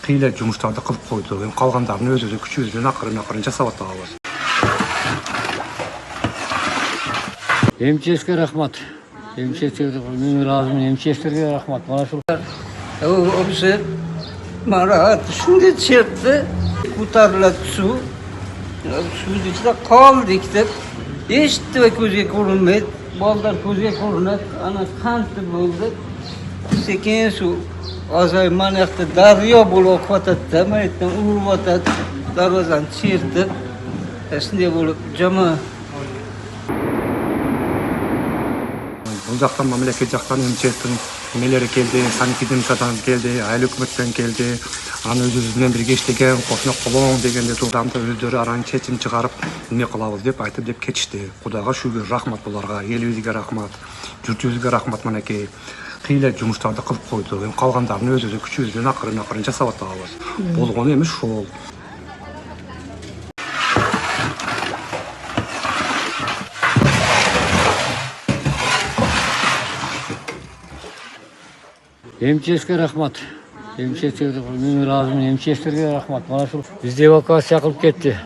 кыйла жумуштарды кылып койдук. Эми калгандарын өзүбүз күчүбүз менен акырын жасап атабыз. МЧСке рахмат. МЧСке мен ыраазымын. МЧСтерге рахмат. Mana şu Obse Marat shunday chertdi, ko'tariladi suv. Suvni ichida qoldik deb eshitdi va ko'zga ko'rinmaydi. Bolalar ko'zga ko'rinadi. Ana qanti bo'ldi. Sekin suv azayib mana yoqda daryo bo'lib oqyotadi-da, mana yerdan uryotadi. Darvozani chertib, shunday bo'lib jama. Бул жактан мамлекет жактан МЧСтин эмелери келди, санэпидемиядан келди, айыл өкмөттөн келди. Аны өзүбүз менен бирге иштеген, кошуна колоң дегенде турганда өздөрү араны чечим чыгарып, эме кылабыз деп айтып деп кетишти. Кудайга шүгүр, рахмат буларга, элибизге рахмат, журтубузга рахмат манакей. Кыйла жумуштарды кылып койдук. Эми калгандарын өзүбүз күчүбүз менен акырын жасап атабыз. Болгону эми ошол. МЧСке рахмат. МЧСке мен ыраазымын. МЧСтерге рахмат. Mana şu бизди эвакуация кылып кетти.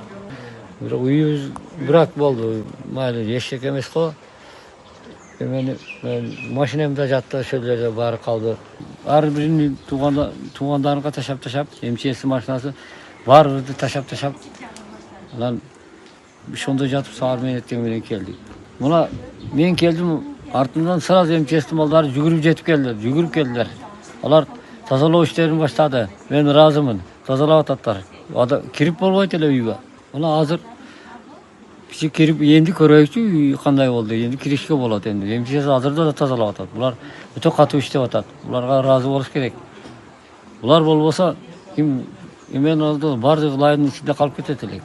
Үйүбүз брак болду. Майли эчтек эмес го. Мен машинамда жатты, ошол жерде баары калды. Ар биринин туугандарынга ташап, МЧСтин машинасы баарыбызды ташап. Анан ошондо жатып саар менен эртең менен келдик. Мына мен келдим, артымдан сразу МЧСтин балдары жүгүрүп келдилер. Алар тазалоо иштерин баштады. Мен ыраазымын. Тазалап ататтар. Кирип болбойт эле үйгө. Мына азыр кичи кирип энди көрөйүкчү үй кандай болду. Энди киришке болот энди. МЧС азырда да тазалап атат. Булар өтө катуу иштеп атат. Буларга ыраазы болуш керек. Булар болбосо ким эмен олду бардыгы лайдын ичинде калып кетет элек.